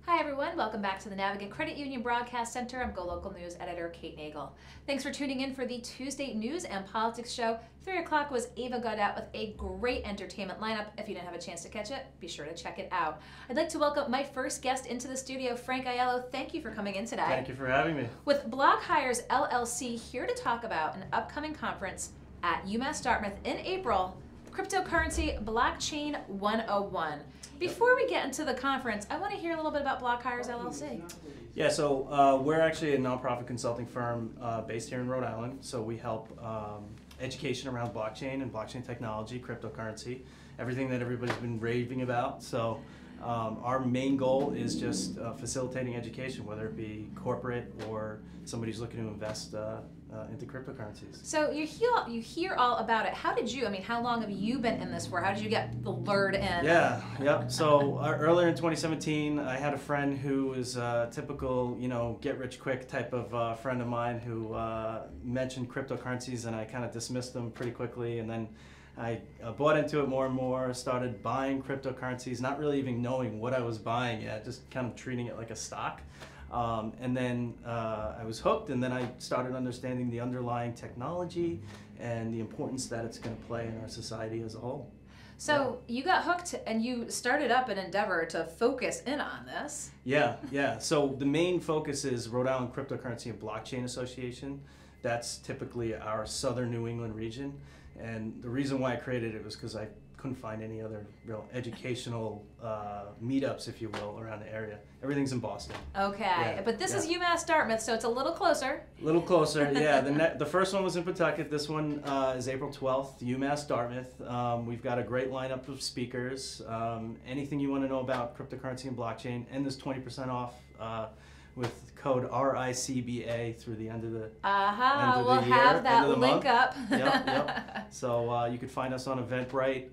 Hi everyone, welcome back to the Navigant Credit Union Broadcast Center. I'm GoLocal News Editor Kate Nagel. Thanks for tuning in for the Tuesday News and Politics Show. 3 o'clock was Ava Gaudet with a great entertainment lineup. If you didn't have a chance to catch it, be sure to check it out. I'd like to welcome my first guest into the studio, Frank Aiello. Thank you for coming in today. Thank you for having me. With Block Hires LLC here to talk about an upcoming conference at UMass Dartmouth in April, Cryptocurrency Blockchain 101. Before we get into the conference, I want to hear a little bit about Block Hires LLC. Yeah, so we're actually a nonprofit consulting firm based here in Rhode Island. So we help education around blockchain and blockchain technology, cryptocurrency, everything that everybody's been raving about. So our main goal is just facilitating education, whether it be corporate or somebody who's looking to invest into cryptocurrencies. So you hear all about it. How did you, how long have you been in this for? How did you get lured in? Yeah. So earlier in 2017, I had a friend who was a typical, get rich quick type of friend of mine who mentioned cryptocurrencies, and I kind of dismissed them pretty quickly. And then I bought into it more and more, started buying cryptocurrencies, not really even knowing what I was buying yet, just kind of treating it like a stock. And then I was hooked, and then I started understanding the underlying technology and the importance that it's going to play in our society as a whole. So you got hooked and you started up an endeavor to focus in on this. Yeah. So the main focus is Rhode Island Cryptocurrency and Blockchain Association. That's typically our southern New England region. And the reason why I created it was because I couldn't find any other real educational meetups, if you will, around the area. Everything's in Boston. Okay, yeah, but this is UMass Dartmouth, so it's a little closer. A little closer, yeah. The first one was in Pawtucket. This one is April 12th, UMass Dartmouth. We've got a great lineup of speakers. Anything you want to know about cryptocurrency and blockchain, and there's 20% off with code RICBA through the end of the we'll have that link up. Yep. So you can find us on Eventbrite.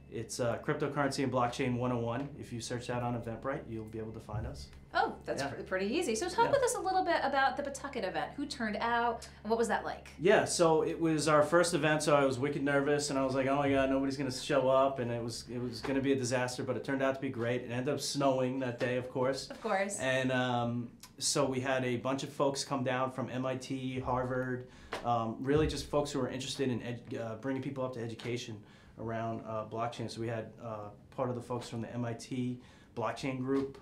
It's Cryptocurrency and Blockchain 101. If you search that on Eventbrite, you'll be able to find us. Oh, that's pretty easy. So talk with us a little bit about the Pawtucket event. Who turned out, and what was that like? Yeah, so it was our first event, so I was wicked nervous, and I was like, oh my God, nobody's going to show up, and it was going to be a disaster, but it turned out to be great. It ended up snowing that day, of course. Of course. And so we had a bunch of folks come down from MIT, Harvard, really just folks who were interested in bringing people up to education around blockchain. So we had part of the folks from the MIT blockchain group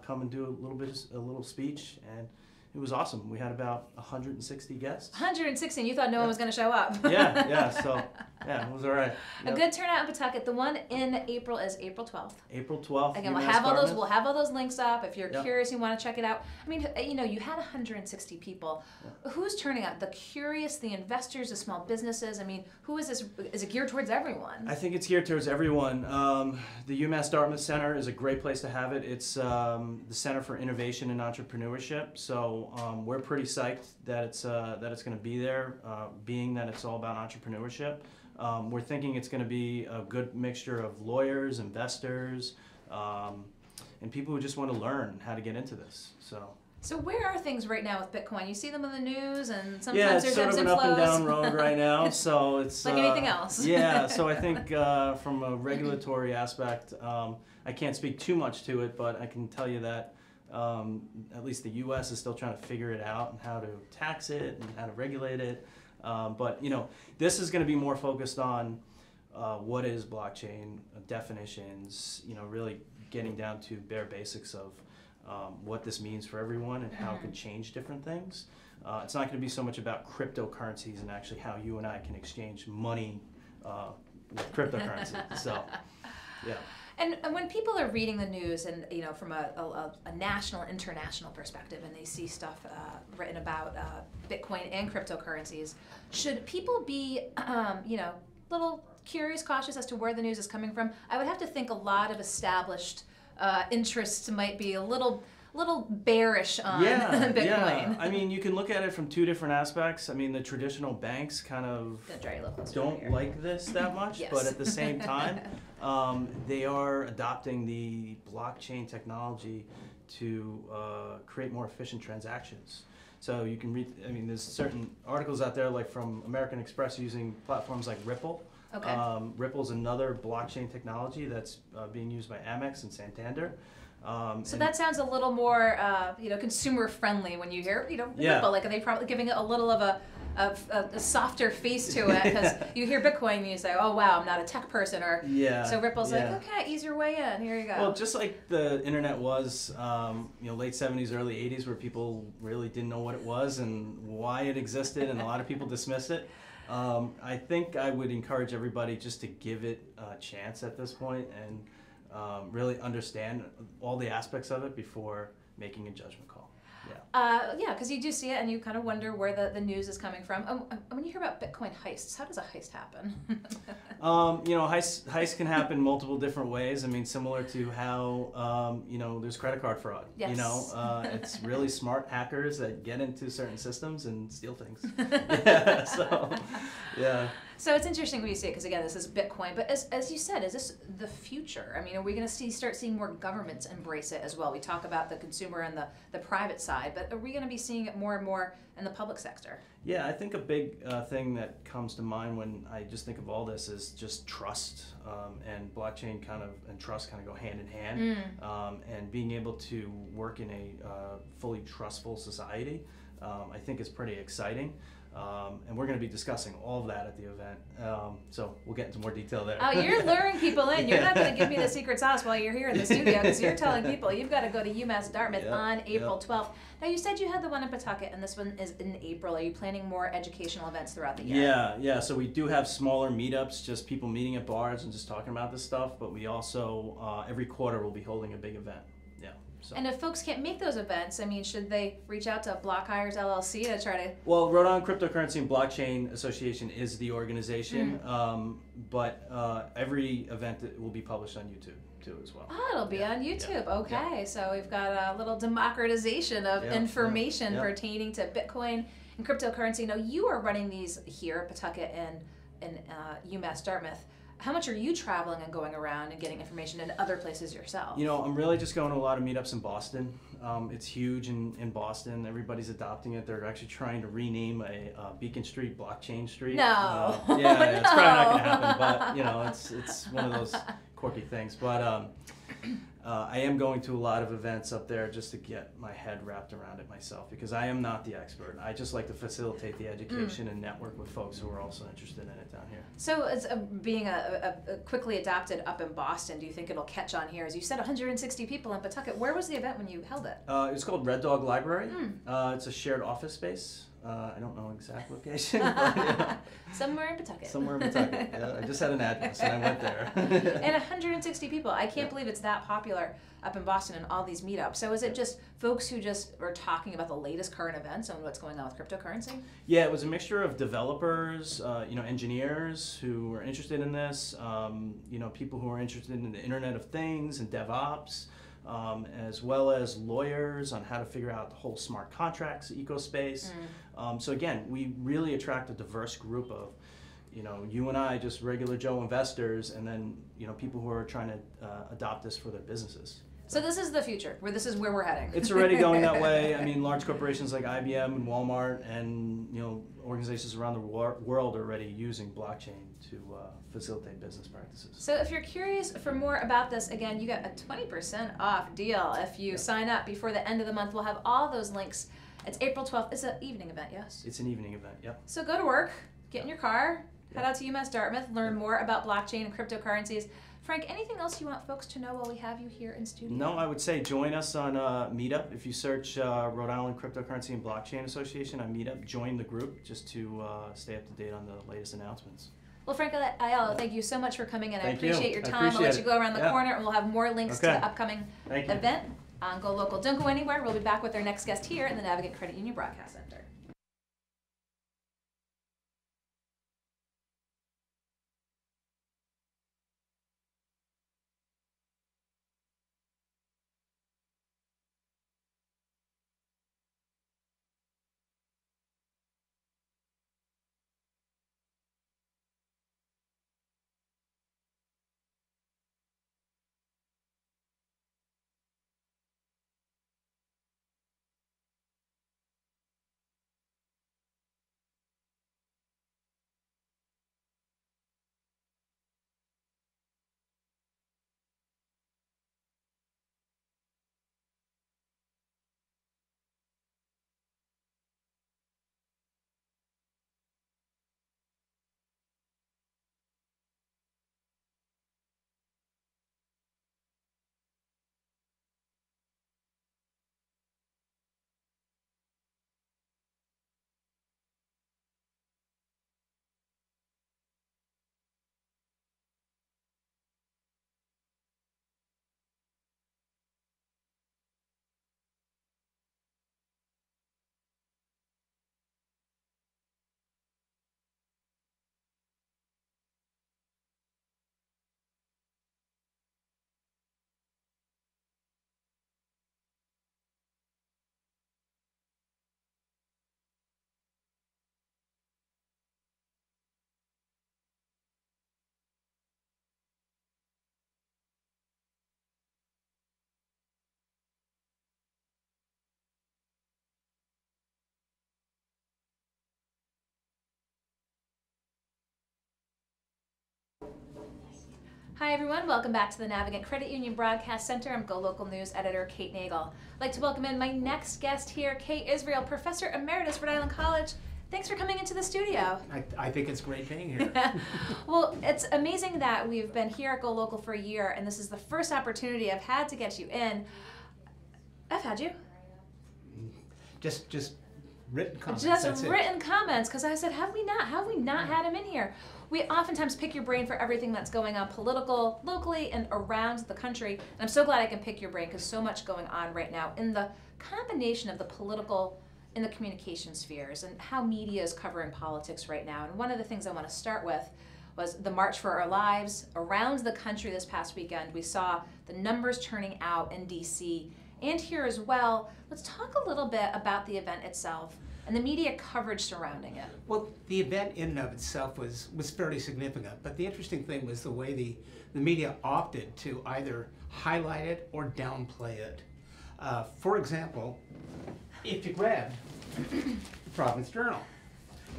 come and do a little speech, and it was awesome. We had about 160 guests. 160, and you thought no one was going to show up. Yeah, so yeah, it was all right. Yep. A good turnout in Pawtucket. The one in April is April 12th. April 12th. Again, we'll have all those links up if you're curious, you want to check it out. You had 160 people. Who's turning out? The curious, the investors, the small businesses. Who is this? Is it geared towards everyone? I think it's geared towards everyone. The UMass Dartmouth Center is a great place to have it. It's the Center for Innovation and Entrepreneurship. So we're pretty psyched that it's going to be there, being that it's all about entrepreneurship. We're thinking it's going to be a good mixture of lawyers, investors, and people who just want to learn how to get into this. So where are things right now with Bitcoin? You see them in the news, and sometimes there's there's sort ebbs of an and up and flows. down road right now. So it's like anything else. Yeah. So I think from a regulatory aspect, I can't speak too much to it, but I can tell you that at least the U.S. is still trying to figure it out and how to tax it and how to regulate it. But this is going to be more focused on what is blockchain, definitions, really getting down to bare basics of what this means for everyone and how it can change different things. It's not going to be so much about cryptocurrencies and actually how you and I can exchange money with cryptocurrency. So, yeah. And when people are reading the news and, from a national, international perspective, and they see stuff written about Bitcoin and cryptocurrencies, should people be, little curious, cautious as to where the news is coming from? I would have to think a lot of established interests might be a little bearish on Bitcoin. Yeah, you can look at it from two different aspects. The traditional banks kind of don't like this that much, yes. But at the same time, they are adopting the blockchain technology to create more efficient transactions. So you can read, there's certain articles out there like from American Express using platforms like Ripple Okay. Ripple's another blockchain technology that's being used by Amex and Santander. So that sounds a little more, consumer friendly when you hear, Yeah. Ripple. Like, are they probably giving it a little of a softer face to it? Because you hear Bitcoin and you say, oh wow, I'm not a tech person, or Yeah. so Ripple's yeah. like, okay, ease your way in. Here you go. Well, just like the internet was, late 70s, early 80s, where people really didn't know what it was and why it existed, and a lot of people dismissed it. I think I would encourage everybody just to give it a chance at this point and really understand all the aspects of it before making a judgment call. Yeah, because you do see it and you kind of wonder where the news is coming from. When you hear about Bitcoin heists, how does a heist happen? Heists can happen multiple different ways. I mean, similar to how, there's credit card fraud. Yes. It's really smart hackers that get into certain systems and steal things. Yeah. So it's interesting when you say it, because again, this is Bitcoin, but as you said, is this the future? I mean, are we going to start seeing more governments embrace it as well? We talk about the consumer and the private side, but are we going to be seeing it more and more in the public sector? Yeah, I think a big thing that comes to mind when I just think of all this is just trust, and blockchain and trust kind of go hand in hand, and being able to work in a fully trustful society, I think is pretty exciting. And we're going to be discussing all of that at the event. So we'll get into more detail there. Oh, you're luring people in. You're not going to give me the secret sauce while you're here in the studio, because you're telling people you've got to go to UMass Dartmouth on April 12th. Now, you said you had the one in Pawtucket, and this one is in April. Are you planning more educational events throughout the year? Yeah. So we do have smaller meetups, just people meeting at bars and just talking about this stuff. But we also, every quarter, will be holding a big event. Yeah. So. And if folks can't make those events, I mean, should they reach out to Block Hires LLC to try to? Well, Rhode Island Cryptocurrency and Blockchain Association is the organization, but every event will be published on YouTube too as well. Oh, it'll be on YouTube. Yeah. Okay, so we've got a little democratization of information pertaining to Bitcoin and cryptocurrency. Now, you are running these here at Pawtucket and UMass Dartmouth. How much are you traveling and going around and getting information in other places yourself? I'm really just going to a lot of meetups in Boston. It's huge in Boston. Everybody's adopting it. They're actually trying to rename a Beacon Street Blockchain Street. No. It's probably not going to happen, but it's one of those quirky things. But I am going to a lot of events up there just to get my head wrapped around it myself, because I am not the expert. I just like to facilitate the education and network with folks who are also interested in it down here. So as being a quickly adopted up in Boston, do you think it'll catch on here? As you said, 160 people in Pawtucket. Where was the event when you held it? It's called Red Dog Library. It's a shared office space. I don't know exact location. But, somewhere in Pawtucket. Somewhere in Pawtucket. Yeah, I just had an address and I went there. And 160 people. I can't believe it's that popular up in Boston and all these meetups. So is it just folks who just are talking about the latest current events and what's going on with cryptocurrency? Yeah, it was a mixture of developers, engineers who were interested in this, people who are interested in the Internet of Things and DevOps. As well as lawyers on how to figure out the whole smart contracts ecospace. So again, we really attract a diverse group of, you and I, just regular Joe investors, and then, people who are trying to adopt this for their businesses. So this is the future, this is where we're heading. It's already going that way. I mean, large corporations like IBM and Walmart and, organizations around the world are already using blockchain to facilitate business practices. So if you're curious for more about this, again, you get a 20% off deal if you sign up before the end of the month. We'll have all those links. It's April 12th. It's an evening event, yes? It's an evening event, yep. So go to work, get in your car, head out to UMass Dartmouth, learn more about blockchain and cryptocurrencies. Frank, anything else you want folks to know while we have you here in studio? No, I would say join us on Meetup. If you search Rhode Island Cryptocurrency and Blockchain Association on Meetup, join the group just to stay up to date on the latest announcements. Well, Frank Aiello, thank you so much for coming in. I appreciate your time. I'll let you go around the corner, and we'll have more links to the upcoming event on GoLocal. Don't go anywhere. We'll be back with our next guest here in the Navigant Credit Union Broadcast Center. Hi everyone, welcome back to the Navigant Credit Union Broadcast Center. I'm GoLocal News Editor Kate Nagel. I'd like to welcome in my next guest here, Kate Israel, Professor Emeritus, Rhode Island College. Thanks for coming into the studio. I think it's great being here. Well, it's amazing that we've been here at GoLocal for a year, and this is the first opportunity I've had to get you in. I've had you. Just written comments. Just written comments, because I said, have we not had him in here? We oftentimes pick your brain for everything that's going on locally and around the country. And I'm so glad I can pick your brain because so much going on right now in the combination of the political and the communication spheres and how media is covering politics right now. And one of the things I want to start with was the March for Our Lives around the country this past weekend. We saw the numbers turning out in DC and here as well. Let's talk a little bit about the event itself and the media coverage surrounding it. Well, the event in and of itself was fairly significant, but the interesting thing was the way the media opted to either highlight it or downplay it. For example, if you grab the Province Journal,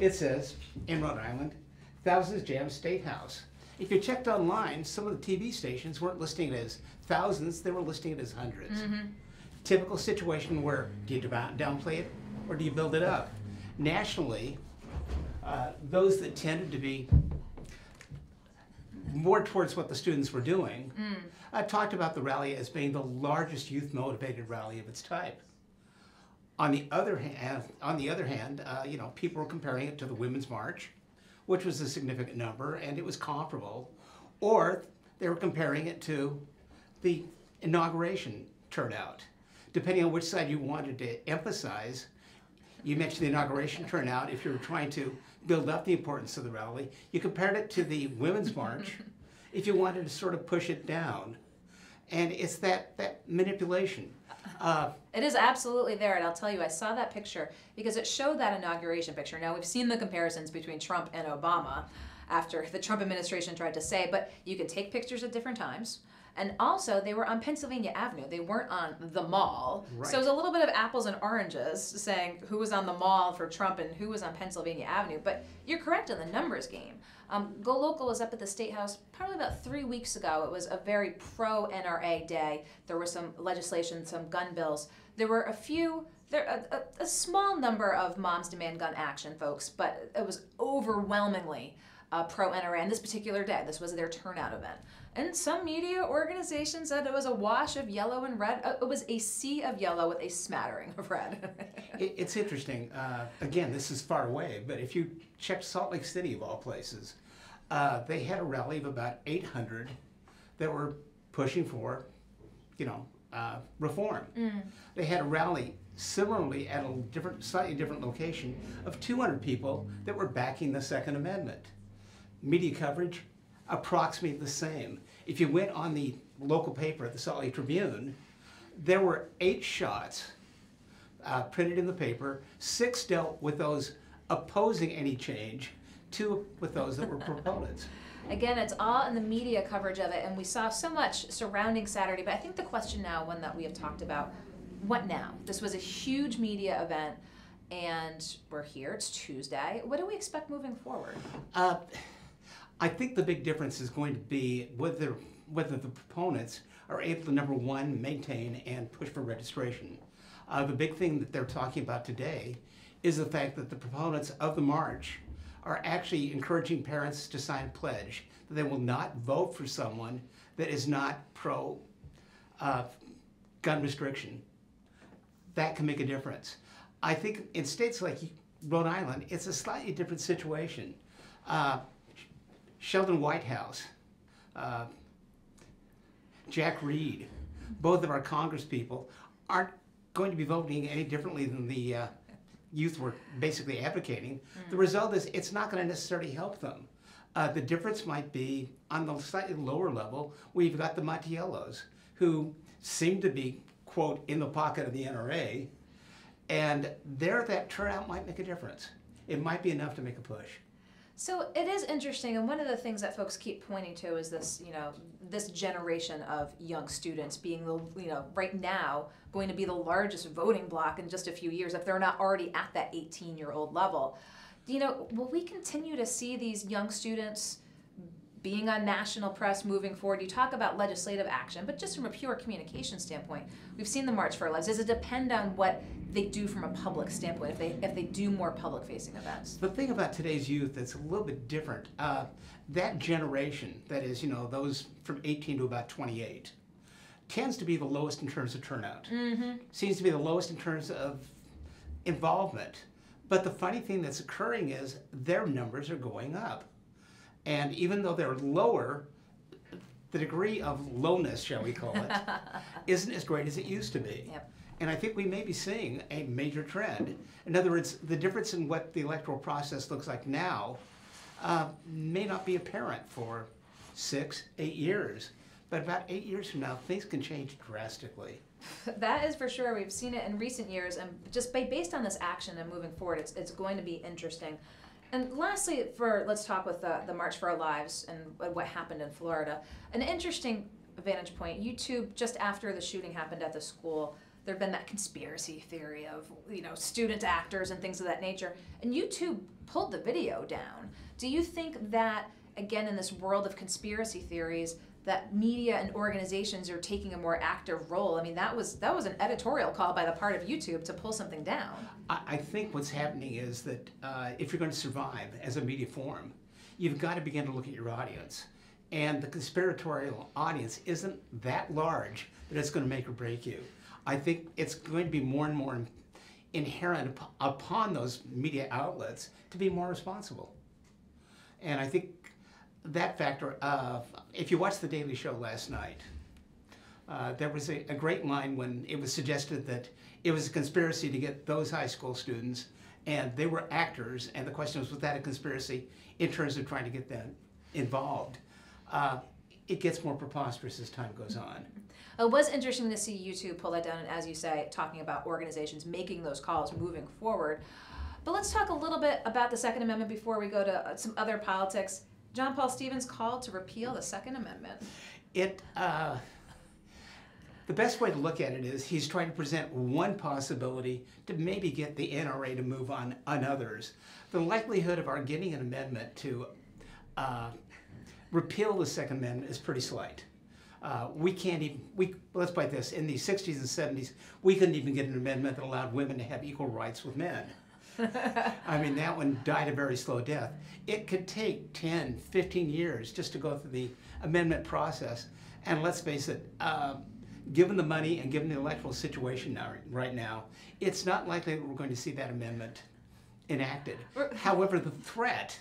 it says, in Rhode Island, thousands jam State House. If you checked online, some of the TV stations weren't listing it as thousands, they were listing it as hundreds. Typical situation where, do you downplay it or do you build it up? Nationally, those that tended to be more towards what the students were doing, talked about the rally as being the largest youth-motivated rally of its type. On the other hand, you know, people were comparing it to the Women's March, which was a significant number, and it was comparable, or they were comparing it to the inauguration turnout. Depending on which side you wanted to emphasize, you mentioned the inauguration turnout. If you were trying to build up the importance of the rally, you compared it to the Women's March if you wanted to sort of push it down. And it's that manipulation. It is absolutely there, and I'll tell you, I saw that picture because it showed that inauguration picture. Now, we've seen the comparisons between Trump and Obama after the Trump administration tried to say, but you can take pictures at different times. And also, they were on Pennsylvania Avenue. They weren't on the mall. Right. So it was a little bit of apples and oranges, saying who was on the mall for Trump and who was on Pennsylvania Avenue. But you're correct in the numbers game. GoLocal was up at the State House probably about 3 weeks ago. It was a very pro-NRA day. There was some legislation, some gun bills. There were a small number of Moms Demand Gun Action folks, but it was overwhelmingly pro-NRA on this particular day. This was their turnout event. And some media organizations said it was a wash of yellow and red. It was a sea of yellow with a smattering of red. It's interesting. Again, this is far away, but if you check Salt Lake City, of all places, they had a rally of about 800 that were pushing for, you know, reform. They had a rally similarly at a slightly different location of 200 people that were backing the Second Amendment. Media coverage, approximately the same. If you went on the local paper, the Salt Lake Tribune, there were 8 shots printed in the paper. 6 dealt with those opposing any change, 2 with those that were proponents. Again, it's all in the media coverage of it, and we saw so much surrounding Saturday, but I think the question now, one that we have talked about, what now? This was a huge media event, and we're here, it's Tuesday. What do we expect moving forward? I think the big difference is going to be whether the proponents are able to, number one, maintain and push for registration. The big thing that they're talking about today is the fact that the proponents of the march are actually encouraging parents to sign a pledge that they will not vote for someone that is not pro gun restriction. That can make a difference. I think in states like Rhode Island, it's a slightly different situation. Sheldon Whitehouse, Jack Reed, both of our Congress people aren't going to be voting any differently than the youth were basically advocating. The result is it's not going to necessarily help them. The difference might be on the slightly lower level where you've got the Montiellos who seem to be, quote, in the pocket of the NRA, and there that turnout might make a difference. It might be enough to make a push. So it is interesting, and one of the things that folks keep pointing to is this, you know, this generation of young students being the, you know, right now going to be the largest voting bloc in just a few years if they're not already at that 18-year-old level. You know, will we continue to see these young students being on national press moving forward. You talk about legislative action, but just from a pure communication standpoint, we've seen the March for Our Lives. Does it depend on what they do from a public standpoint, if they do more public-facing events? The thing about today's youth that's a little bit different, that generation, that is, those from 18 to about 28, tends to be the lowest in terms of turnout. Seems to be the lowest in terms of involvement. But the funny thing that's occurring is their numbers are going up. And even though they're lower, the degree of lowness, shall we call it, isn't as great as it used to be. Yep. And I think we may be seeing a major trend. In other words, the difference in what the electoral process looks like now may not be apparent for 6, 8 years. But about 8 years from now, things can change drastically. That is for sure. We've seen it in recent years, and just based on this action and moving forward, it's going to be interesting. And lastly, let's talk with the March for Our Lives and what happened in Florida. An interesting vantage point. YouTube, just after the shooting happened at the school, there'd been that conspiracy theory of student actors and things of that nature, and YouTube pulled the video down. Do you think that, again, in this world of conspiracy theories, that media and organizations are taking a more active role? I mean, that was an editorial call by the part of YouTube to pull something down. I think what's happening is that if you're going to survive as a media forum, you've got to begin to look at your audience. And the conspiratorial audience isn't that large that it's going to make or break you. I think it's going to be more and more inherent upon those media outlets to be more responsible. And I think that factor, if you watched The Daily Show last night, there was a great line when it was suggested that it was a conspiracy to get those high school students, and they were actors, and the question was that a conspiracy in terms of trying to get them involved? It gets more preposterous as time goes on. It was interesting to see YouTube pull that down, and as you say, talking about organizations making those calls moving forward. But let's talk a little bit about the Second Amendment before we go to some other politics. John Paul Stevens called to repeal the Second Amendment. The best way to look at it is he's trying to present one possibility to maybe get the NRA to move on others. The likelihood of our getting an amendment to repeal the Second Amendment is pretty slight. Let's put it this, in the 60s and 70s, we couldn't even get an amendment that allowed women to have equal rights with men. I mean, that one died a very slow death. It could take 10, 15 years just to go through the amendment process. And let's face it, given the money and given the electoral situation right now, it's not likely that we're going to see that amendment enacted. However, the threat,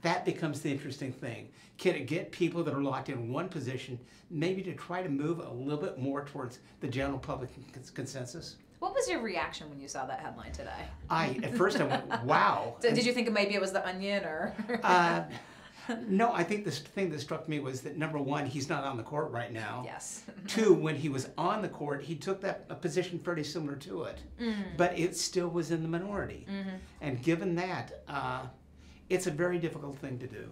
that becomes the interesting thing. Can it get people that are locked in one position maybe to try to move a little bit more towards the general public consensus? What was your reaction when you saw that headline today? At first I went, wow. Did you think maybe it was The Onion or? No, I think the thing that struck me was that, number one, he's not on the court right now. Yes. Two, when he was on the court, he took a position fairly similar to it. But it still was in the minority. And given that, it's a very difficult thing to do.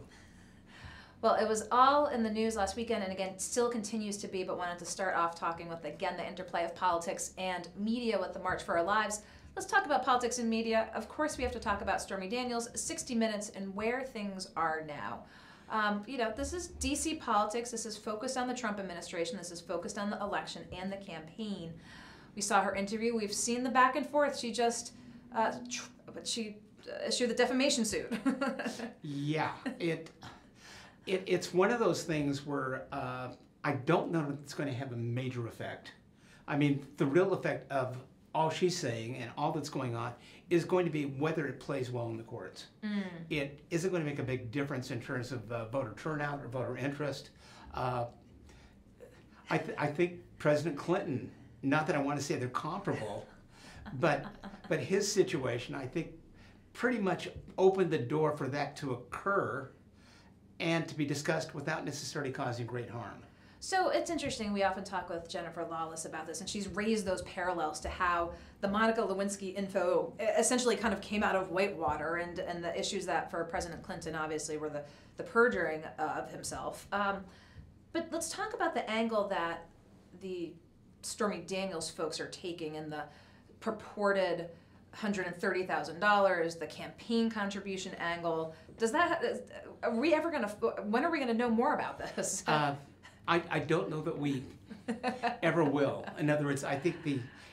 Well, it was all in the news last weekend, and again, still continues to be, but wanted to start off talking with, again, the interplay of politics and media with the March for Our Lives. Let's talk about politics and media. Of course, we have to talk about Stormy Daniels, 60 Minutes, and where things are now. This is DC politics. This is focused on the Trump administration. This is focused on the election and the campaign. We saw her interview. We've seen the back and forth. She just, she issued the defamation suit. Yeah, it's one of those things where I don't know if it's going to have a major effect. I mean, the real effect of all she's saying and all that's going on is going to be whether it plays well in the courts. It isn't going to make a big difference in terms of voter turnout or voter interest. I think President Clinton, not that I want to say they're comparable, but his situation, I think, pretty much opened the door for that to occur and to be discussed without necessarily causing great harm. So it's interesting, we often talk with Jennifer Lawless about this, and she's raised those parallels to how the Monica Lewinsky info essentially kind of came out of Whitewater, and the issues that for President Clinton obviously were the perjuring of himself. But let's talk about the angle that the Stormy Daniels folks are taking and the purported $130,000, the campaign contribution angle. Does that, are we ever going to, when are we going to know more about this? I don't know that we ever will. In other words, I think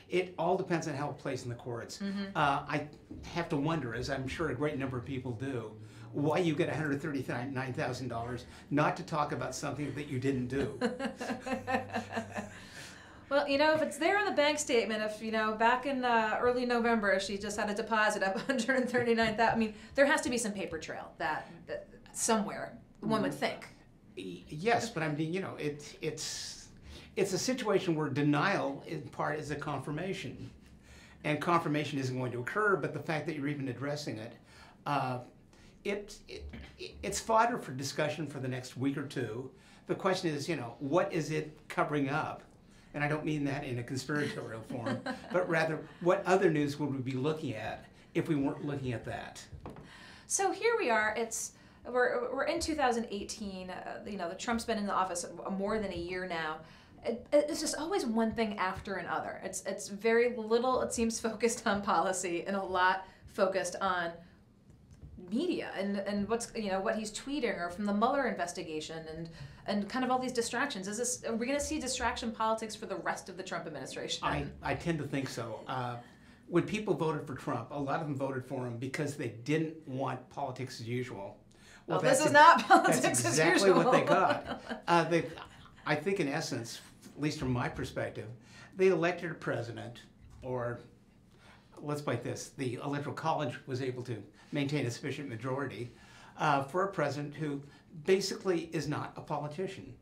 it all depends on how it plays in the courts. I have to wonder, as I'm sure a great number of people do, why you get $139,000 not to talk about something that you didn't do. Well, you know, if it's there on the bank statement, if, you know, back in early November, she just had a deposit of $139,000, I mean, there has to be some paper trail that somewhere, one would think. Yes, but I mean, you know, it's a situation where denial, in part, is a confirmation. And confirmation isn't going to occur, but the fact that you're even addressing it, it's fodder for discussion for the next week or two. The question is, you know, what is it covering up? And I don't mean that in a conspiratorial form, but rather, what other news would we be looking at if we weren't looking at that? So here we are. We're in 2018. You know, Trump's been in the office more than a year now. It's just always one thing after another. It's very little, it seems, focused on policy and a lot focused on media and what's, you know, what he's tweeting, or from the Mueller investigation and kind of all these distractions. Are we going to see distraction politics for the rest of the Trump administration? I tend to think so. When people voted for Trump, a lot of them voted for him because they didn't want politics as usual. Well, this is not politics that's as exactly usual. what they got. I think, in essence, at least from my perspective, they elected a president, or let's put it this, the Electoral College was able to maintain a sufficient majority for a president who basically is not a politician.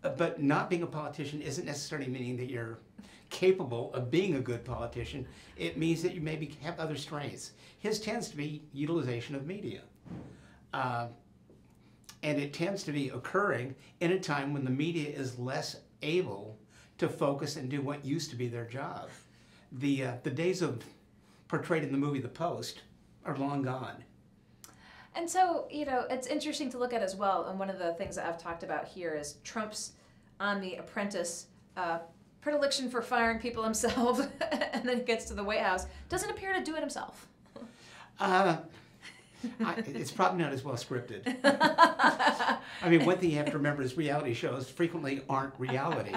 But not being a politician isn't necessarily meaning that you're capable of being a good politician. It means that you maybe have other strengths. His tends to be utilization of media. And it tends to be occurring in a time when the media is less able to focus and do what used to be their job. The days of portrayed in the movie The Post are long gone. And so, you know, it's interesting to look at as well, and one of the things that I've talked about here is Trump's on the Apprentice predilection for firing people himself, and then he gets to the White House, doesn't appear to do it himself. It's probably not as well scripted. I mean, one thing you have to remember is reality shows frequently aren't reality.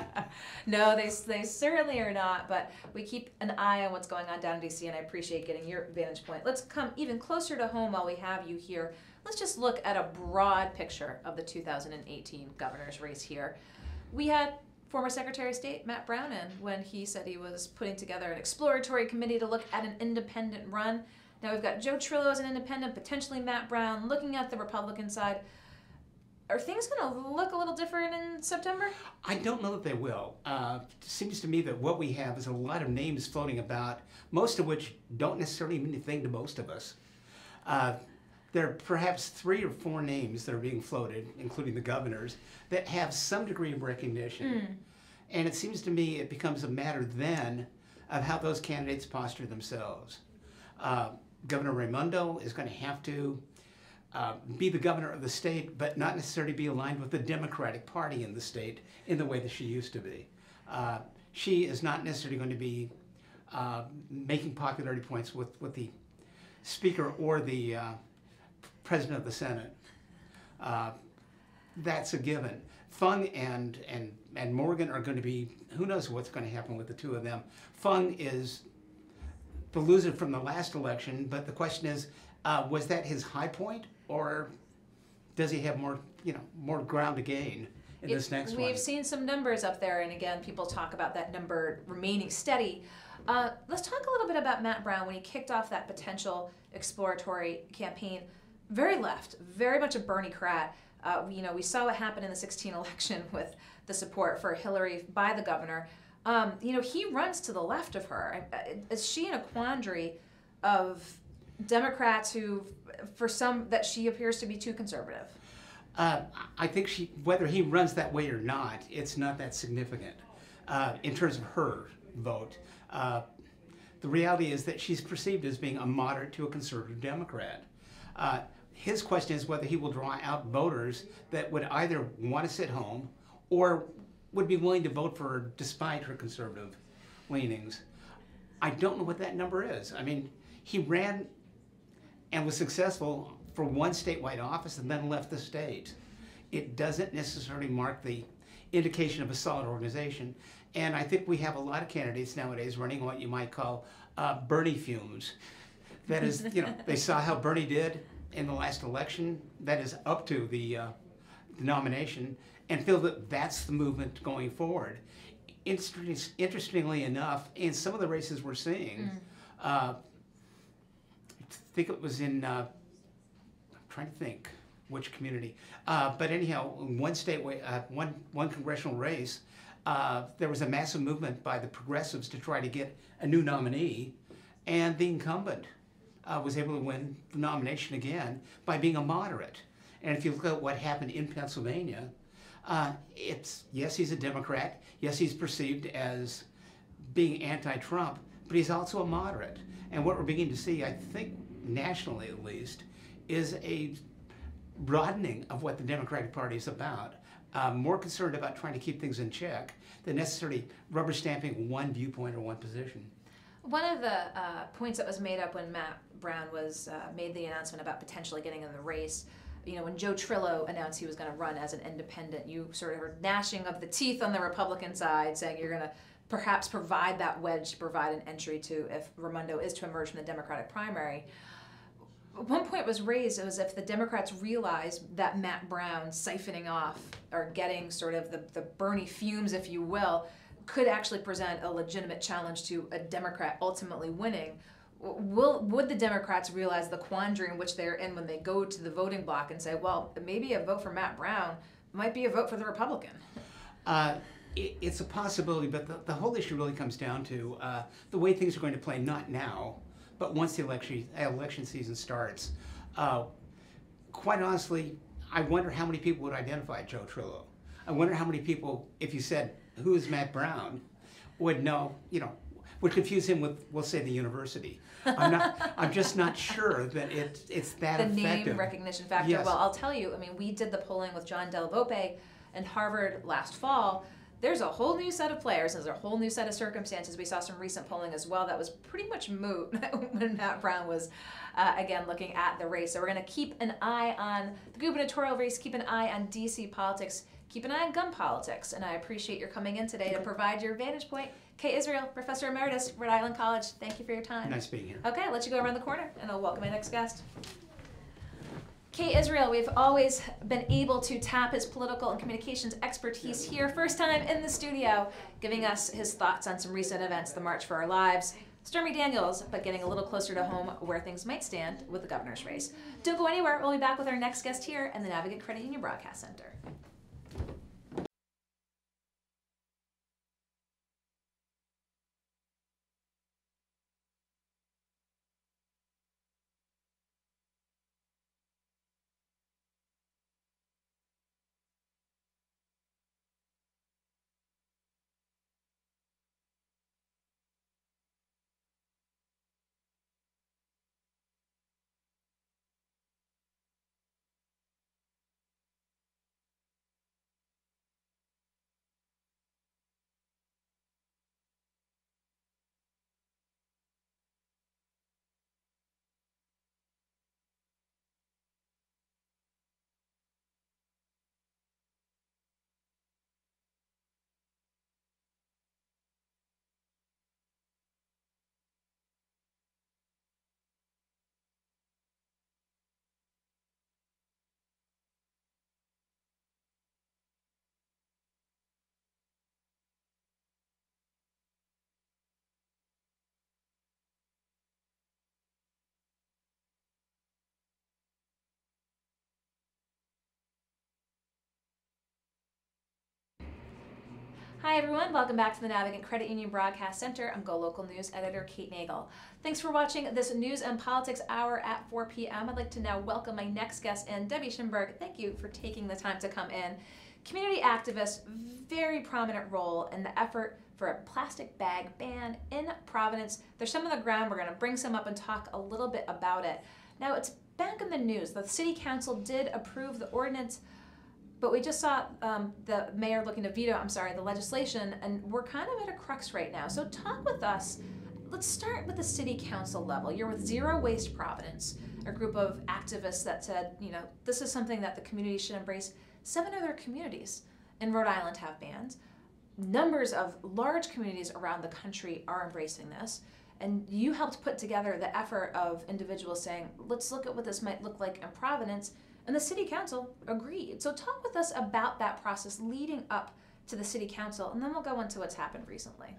No, they certainly are not, but we keep an eye on what's going on down in D.C., and I appreciate getting your vantage point. Let's come even closer to home while we have you here. Let's just look at a broad picture of the 2018 governor's race here. We had former Secretary of State Matt Brown in when he said he was putting together an exploratory committee to look at an independent run. Now we've got Joe Trillo as an independent, potentially Matt Brown, looking at the Republican side. Are things going to look a little different in September? I don't know that they will. It seems to me that what we have is a lot of names floating about, most of which don't necessarily mean anything to most of us. There are perhaps 3 or 4 names that are being floated, including the governors, that have some degree of recognition. And it seems to me it becomes a matter then of how those candidates posture themselves. Governor Raimondo is going to have to be the governor of the state, but not necessarily be aligned with the Democratic Party in the state in the way that she used to be. She is not necessarily going to be making popularity points with the Speaker or the President of the Senate. That's a given. Fung and Morgan are going to be, who knows what's going to happen with the two of them. Fung is the loser from the last election, but the question is, was that his high point, or does he have more, more ground to gain in this next one? We've seen some numbers up there, and again, people talk about that number remaining steady. Let's talk a little bit about Matt Brown when he kicked off that potential exploratory campaign. Very left, very much a Bernie-crat. We saw what happened in the 2016 election with the support for Hillary by the governor. He runs to the left of her. Is she in a quandary of Democrats who, for some, that she appears to be too conservative? I think whether he runs that way or not, it's not that significant in terms of her vote. The reality is that she's perceived as being a moderate to a conservative Democrat. His question is whether he will draw out voters that would either want to sit home or would be willing to vote for her despite her conservative leanings. I don't know what that number is. I mean, he ran and was successful for one statewide office and then left the state. It doesn't necessarily mark the indication of a solid organization. And I think we have a lot of candidates nowadays running what you might call Bernie fumes. That is, you know, they saw how Bernie did in the last election, that is up to the nomination, and feel that that's the movement going forward. Interestingly enough, in some of the races we're seeing, I think it was in, I'm trying to think which community, but anyhow, one one congressional race, there was a massive movement by the progressives to try to get a new nominee, and the incumbent was able to win the nomination again by being a moderate. And if you look at what happened in Pennsylvania, it's, yes, he's a Democrat. Yes, he's perceived as being anti-Trump, but he's also a moderate. And what we're beginning to see, I think nationally at least, is a broadening of what the Democratic Party is about. More concerned about trying to keep things in check than necessarily rubber stamping one viewpoint or one position. One of the points that was made up when Matt Brown was made the announcement about potentially getting in the race, you know, when Joe Trillo announced he was going to run as an independent, you sort of heard gnashing of the teeth on the Republican side, saying you're going to perhaps provide that wedge to provide an entry to if Raimondo is to emerge from the Democratic primary. One point was raised, it was if the Democrats realized that Matt Brown siphoning off or getting sort of the Bernie fumes, if you will, could actually present a legitimate challenge to a Democrat ultimately winning. Would the Democrats realize the quandary in which they're in when they go to the voting block and say, well, maybe a vote for Matt Brown might be a vote for the Republican? It's a possibility, but the whole issue really comes down to the way things are going to play, not now, but once the election season starts. Quite honestly, I wonder how many people would identify Joe Trillo. I wonder how many people, if you said, who is Matt Brown, would know, you know, would confuse him with, we'll say, the university. I'm just not sure that it's that the effective. Name recognition factor. Yes. Well, I'll tell you, I mean, we did the polling with John Del Vope in Harvard last fall. There's a whole new set of players, and there's a whole new set of circumstances. We saw some recent polling as well that was pretty much moot when Matt Brown was, again, looking at the race. So we're going to keep an eye on the gubernatorial race, keep an eye on D.C. politics, keep an eye on gun politics. And I appreciate your coming in today to provide your vantage point. Kay Israel, Professor Emeritus, Rhode Island College, thank you for your time. Nice being here. Okay, I'll let you go around the corner, and I'll welcome my next guest. Kay Israel, we've always been able to tap his political and communications expertise here. First time in the studio, giving us his thoughts on some recent events, the March for Our Lives, Stormy Daniels, but getting a little closer to home where things might stand with the governor's race. Don't go anywhere. We'll be back with our next guest here in the Navigant Credit Union Broadcast Center. Hi everyone, welcome back to the Navigant Credit Union Broadcast Center. I'm GoLocal News Editor Kate Nagel. Thanks for watching this News and Politics Hour at 4 p.m. I'd like to now welcome my next guest in, Debbie Schimberg. Thank you for taking the time to come in. Community activist, very prominent role in the effort for a plastic bag ban in Providence. There's some on the ground. We're going to bring some up and talk a little bit about it. Now it's back in the news. The City Council did approve the ordinance, but we just saw the mayor looking to veto, the legislation, and we're kind of at a crux right now. So talk with us. let's start with the city council level. You're with Zero Waste Providence, a group of activists that said, this is something that the community should embrace. 7 other communities in Rhode Island have bans. Numbers of large communities around the country are embracing this. And you helped put together the effort of individuals saying, let's look at what this might look like in Providence. And the city council agreed. So talk with us about that process leading up to the city council, and then we'll go into what's happened recently.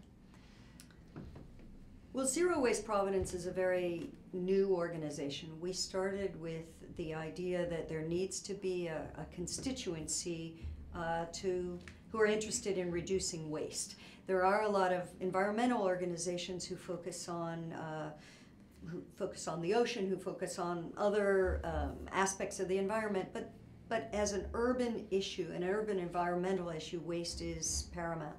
Well, Zero Waste Providence is a very new organization. We started with the idea that there needs to be a constituency who are interested in reducing waste. There are a lot of environmental organizations who focus on the ocean, who focus on other aspects of the environment, but as an urban issue, an urban environmental issue, waste is paramount.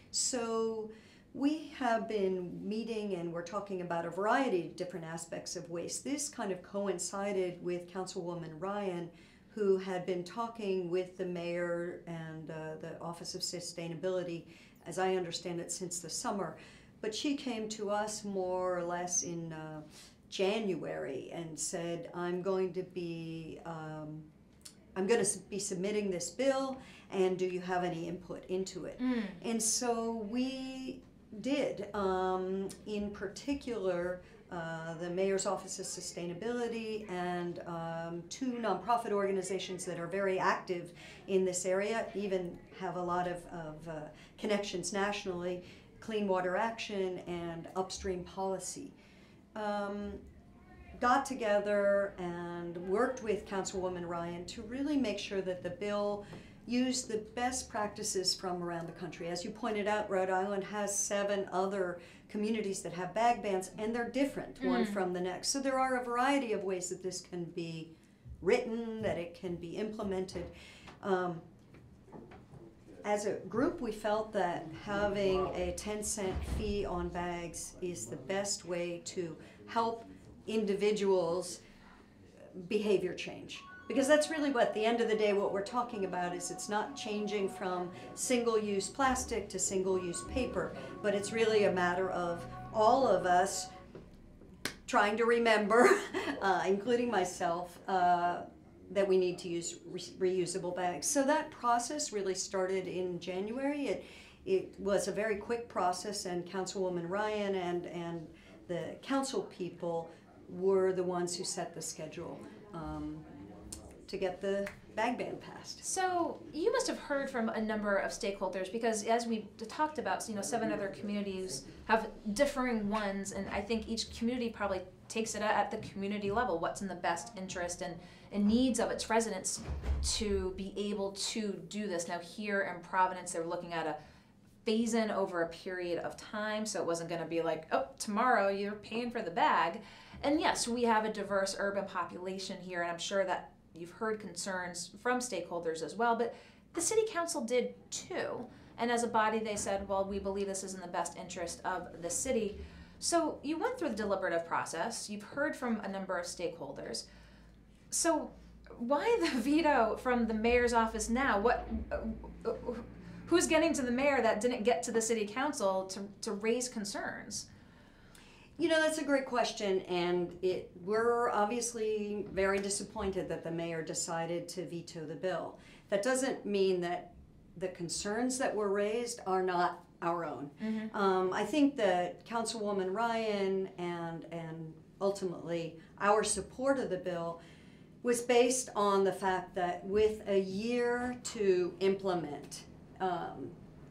So we have been meeting and we're talking about a variety of different aspects of waste. This kind of coincided with Councilwoman Ryan, who had been talking with the mayor and the Office of Sustainability, as I understand it, since the summer. But she came to us more or less in January and said, I'm going to be submitting this bill, and do you have any input into it? And so we did. In particular, the Mayor's Office of Sustainability and 2 nonprofit organizations that are very active in this area, even have a lot of connections nationally, Clean Water Action and Upstream Policy. Got together and worked with Councilwoman Ryan to really make sure that the bill used the best practices from around the country. As you pointed out, Rhode Island has 7 other communities that have bag bans, and they're different one from the next. So there are a variety of ways that this can be written, that it can be implemented. As a group, we felt that having a 10-cent fee on bags is the best way to help individuals' behavior change. Because that's really what, at the end of the day, what we're talking about is it's not changing from single-use plastic to single-use paper, but it's really a matter of all of us trying to remember, including myself, that we need to use reusable bags. So that process really started in January. It was a very quick process, and Councilwoman Ryan and the council people were the ones who set the schedule to get the bag ban passed. So you must have heard from a number of stakeholders, because as we talked about, 7 other communities have differing ones, and I think each community probably takes it at the community level, what's in the best interest and needs of its residents to be able to do this. Now here in Providence, they were looking at a phase in over a period of time, so it wasn't going to be like, oh, tomorrow you're paying for the bag. And yes, we have a diverse urban population here, and I'm sure that you've heard concerns from stakeholders as well, but the city council did too. And as a body, they said, well, we believe this is in the best interest of the city. So you went through the deliberative process. You've heard from a number of stakeholders. So why the veto from the mayor's office now? Who's getting to the mayor that didn't get to the city council to raise concerns? That's a great question, and we're obviously very disappointed that the mayor decided to veto the bill. That doesn't mean that the concerns that were raised are not our own. I think that Councilwoman Ryan and ultimately our support of the bill was based on the fact that with a year to implement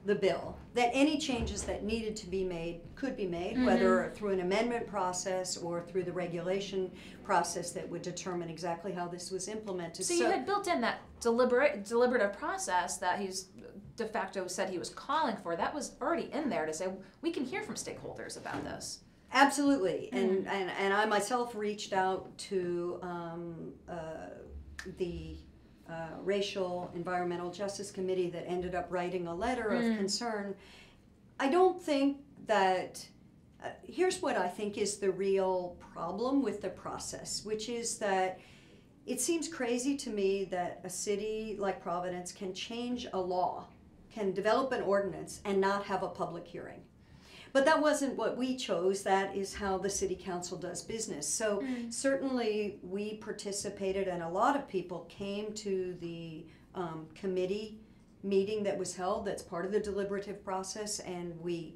the bill, that any changes that needed to be made could be made, whether through an amendment process or through the regulation process that would determine exactly how this was implemented. So you had built in that deliberative process that he's de facto said he was calling for. That was already in there to say, we can hear from stakeholders about this. Absolutely, and I myself reached out to the Racial Environmental Justice Committee that ended up writing a letter of concern. I don't think that, here's what I think is the real problem with the process, which is that it seems crazy to me that a city like Providence can change a law, can develop an ordinance and not have a public hearing. But that wasn't what we chose. That is how the city council does business. So certainly we participated, and a lot of people came to the committee meeting that was held. That's part of the deliberative process, and we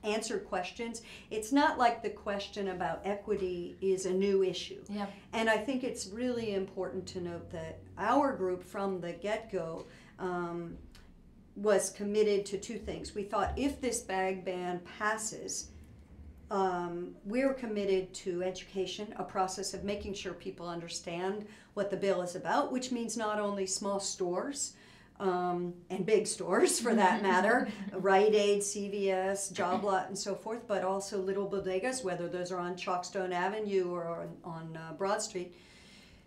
answered questions. It's not like the question about equity is a new issue. Yeah. And I think it's really important to note that our group from the get-go was committed to two things. We thought if this bag ban passes, we're committed to education, a process of making sure people understand what the bill is about, which means not only small stores, and big stores for that matter, Rite Aid, CVS, Job Lot, and so forth, but also little bodegas, whether those are on Chalkstone Avenue or on Broad Street.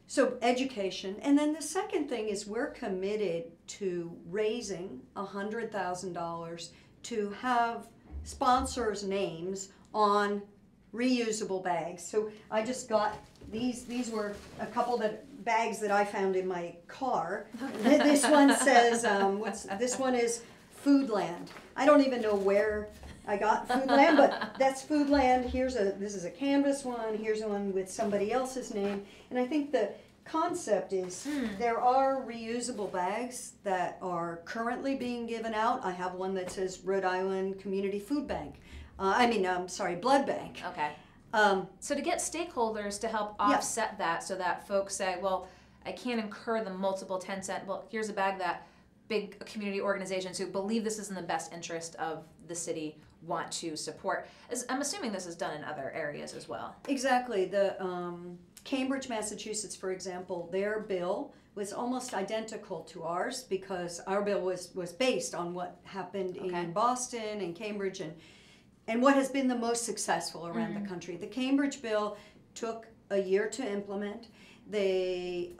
So education. And then the second thing is we're committed to raising $100,000 to have sponsors' names on reusable bags. So I just got these were a couple bags that I found in my car. This one says this one is Foodland. I don't even know where I got Foodland, but that's Foodland. This is a canvas one. Here's one with somebody else's name. And I think the concept is there are reusable bags that are currently being given out. I have one that says Rhode Island Community Food Bank. Blood Bank. Okay. So to get stakeholders to help offset that so that folks say, well, I can't incur the multiple 10-cent, well, here's a bag that big community organizations who believe this is in the best interest of the city want to support. I'm assuming this is done in other areas as well. Exactly. The Cambridge, Massachusetts, for example, their bill was almost identical to ours because our bill was based on what happened in Boston and Cambridge and what has been the most successful around the country. The Cambridge bill took a year to implement. They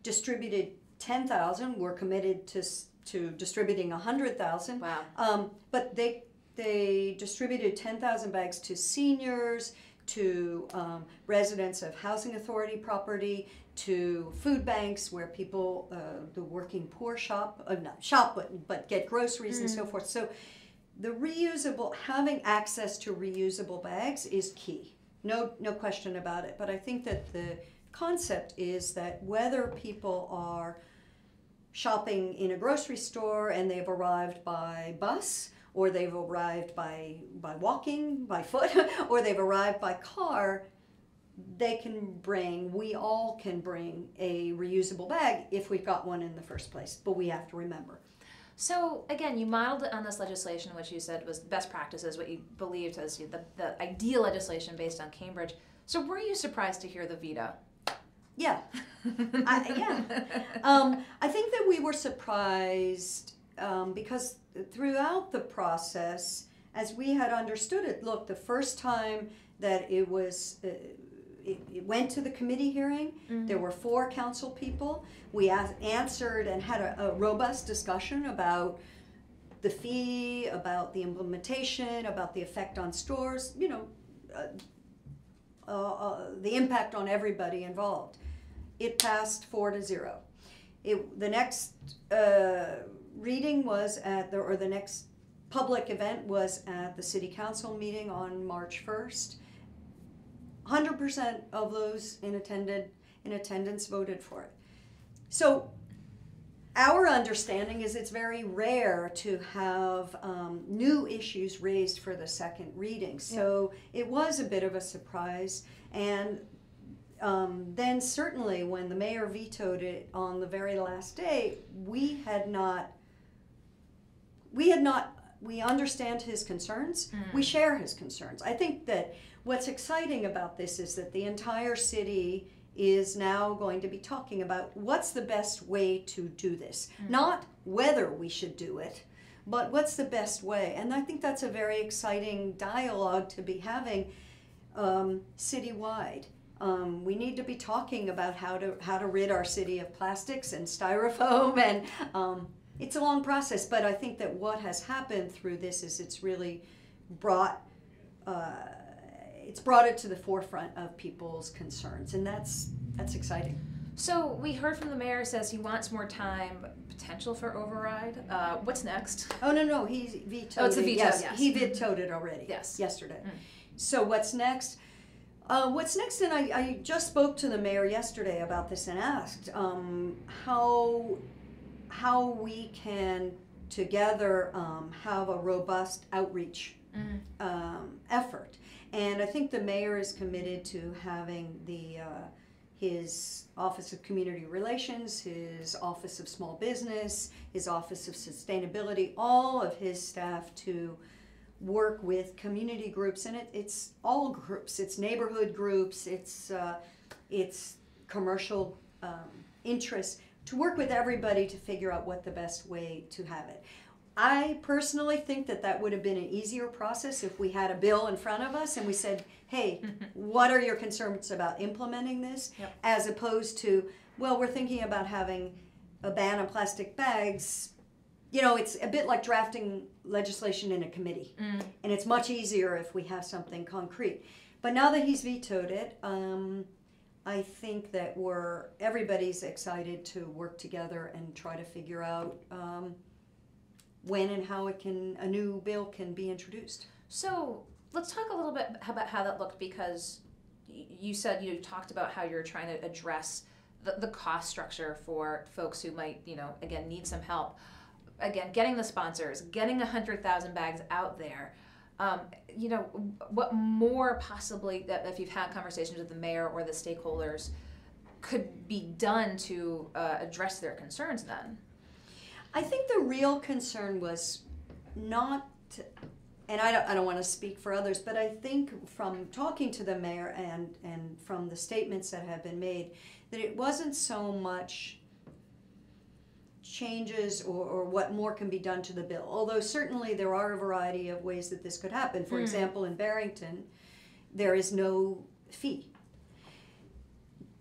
distributed 10,000. We're committed to distributing 100,000. Wow. But they distributed 10,000 bags to seniors, to residents of housing authority property, to food banks where people, the working poor but get groceries and so forth. So the having access to reusable bags is key. No question about it. But I think that the concept is that whether people are shopping in a grocery store and they've arrived by bus, or they've arrived by walking, by foot, or they've arrived by car, we all can bring a reusable bag if we've got one in the first place. But we have to remember. So again, you modeled it on this legislation, which you said was best practices, what you believed as the ideal legislation based on Cambridge. So were you surprised to hear the veto? Yeah. I think that we were surprised because throughout the process, as we had understood it, look, the first time that it was, it went to the committee hearing, there were 4 council people. We answered and had a robust discussion about the fee, about the implementation, about the effect on stores, the impact on everybody involved. It passed 4-0. The next reading was the next public event was at the city council meeting on March 1st. 100% of those in attendance voted for it. So our understanding is it's very rare to have new issues raised for the second reading. So it was a bit of a surprise. And then certainly when the mayor vetoed it on the very last day, we understand his concerns. We share his concerns. I think that what's exciting about this is that the entire city is now going to be talking about what's the best way to do this. Not whether we should do it, but what's the best way. And I think that's a very exciting dialogue to be having citywide. We need to be talking about how to rid our city of plastics and styrofoam, and it's a long process, but I think that what has happened through this is it's really brought it to the forefront of people's concerns, and that's exciting. So we heard from the mayor says he wants more time, potential for override. What's next? Oh, no, he vetoed Oh, it's a it. veto, Yes, yes. he vetoed it already. Yes. Yesterday. Mm. So what's next? And I just spoke to the mayor yesterday about this and asked how we can together have a robust outreach effort. And I think the mayor is committed to having his Office of Community Relations, his Office of Small Business, his Office of Sustainability, all of his staff to work with community groups, and it's all groups. It's neighborhood groups. It's commercial interests, to work with everybody to figure out what the best way to have it. I personally think that would have been an easier process if we had a bill in front of us and we said, hey, what are your concerns about implementing this? Yep. As opposed to, well, we're thinking about having a ban on plastic bags. You know, it's a bit like drafting legislation in a committee. And it's much easier if we have something concrete. But now that he's vetoed it, I think that everybody's excited to work together and try to figure out when and how a new bill can be introduced. So let's talk a little bit about how that looked, because you said you talked about how you're trying to address the cost structure for folks who might, again, need some help. Again, getting the sponsors, getting 100,000 bags out there. What more possibly, that if you've had conversations with the mayor or the stakeholders, could be done to address their concerns then? I think the real concern was not, and I don't want to speak for others, but I think from talking to the mayor and from the statements that have been made, that it wasn't so much changes or what more can be done to the bill. Although certainly there are a variety of ways that this could happen. For example, in Barrington, there is no fee.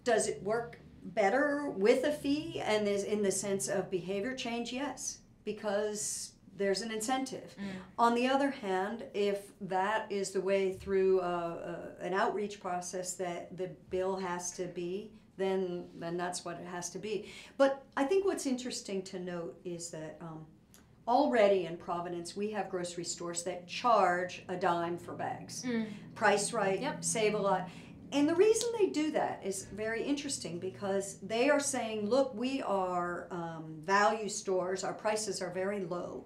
Does it work better with a fee, and is in the sense of behavior change? Yes, because there's an incentive. On the other hand, if that is the way through an outreach process that the bill has to be, then that's what it has to be. But I think what's interesting to note is that already in Providence we have grocery stores that charge a dime for bags. Price Right, Yep. Save a Lot. And the reason they do that is very interesting, because they are saying, look, we are value stores, our prices are very low.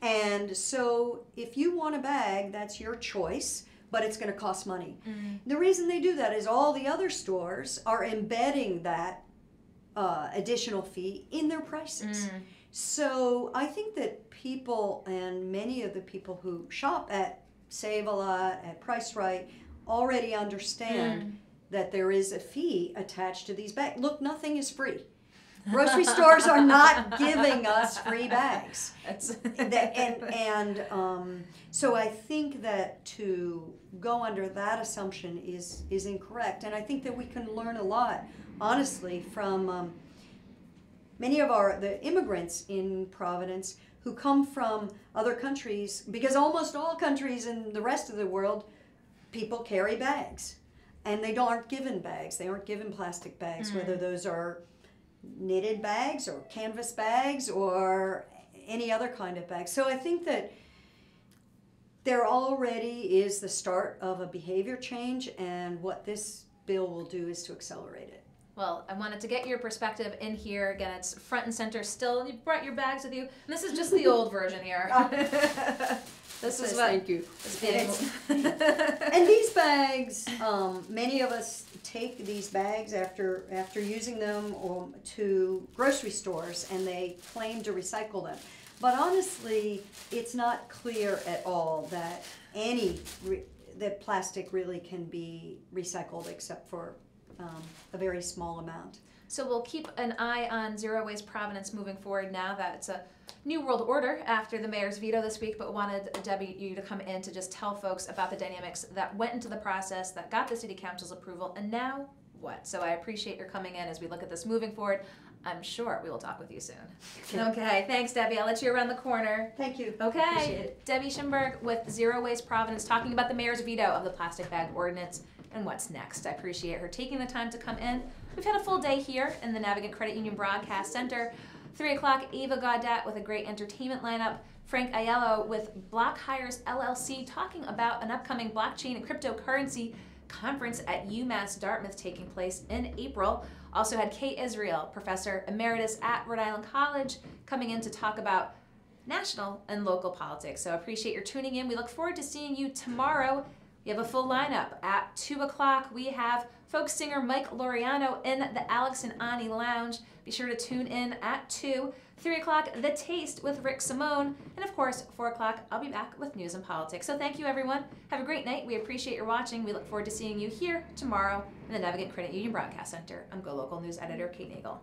And so if you want a bag, that's your choice, but it's going to cost money. The reason they do that is all the other stores are embedding that additional fee in their prices. So I think that people, and many of the people who shop at Save a Lot, at Price Right, already understand that there is a fee attached to these bags. Look, nothing is free. Grocery stores are not giving us free bags. So I think that to go under that assumption is incorrect. And I think that we can learn a lot, honestly, from many of the immigrants in Providence who come from other countries, because almost all countries in the rest of the world, people carry bags, and they aren't given bags. They aren't given plastic bags, whether those are knitted bags or canvas bags or any other kind of bag. So I think that there already is the start of a behavior change, and what this bill will do is to accelerate it. Well, I wanted to get your perspective in here. Again, it's front and center still. You brought your bags with you. And this is just the old version here. This is what Thank you. is being... And these bags, many of us take these bags after using them to grocery stores, and they claim to recycle them. But honestly, it's not clear at all that that plastic really can be recycled, except for a very small amount. So we'll keep an eye on Zero Waste Providence moving forward now that it's a new world order after the mayor's veto this week, but wanted, Debbie, you to come in to just tell folks about the dynamics that went into the process, that got the city council's approval, and now what? So I appreciate your coming in as we look at this moving forward. I'm sure we will talk with you soon. Okay, thanks, Debbie. I'll let you around the corner. Thank you. Okay, Appreciate it. Debbie Schimberg with Zero Waste Providence talking about the mayor's veto of the plastic bag ordinance and what's next. I appreciate her taking the time to come in. we've had a full day here in the Navigant Credit Union Broadcast Center. 3 o'clock, Ava Gaudet with a great entertainment lineup. Frank Aiello with Block Hires LLC talking about an upcoming blockchain and cryptocurrency conference at UMass Dartmouth taking place in April. Also had Kate Israel, professor emeritus at Rhode Island College, coming in to talk about national and local politics. So I appreciate your tuning in. We look forward to seeing you tomorrow. We have a full lineup. At 2 o'clock, we have folk singer Mike Laureano in the Alex and Ani Lounge. Be sure to tune in at 2. 3 o'clock, The Taste with Rick Simone. And of course, 4 o'clock, I'll be back with news and politics. So thank you, everyone. Have a great night. We appreciate your watching. We look forward to seeing you here tomorrow in the Navigant Credit Union Broadcast Center. I'm GoLocal News Editor Kate Nagel.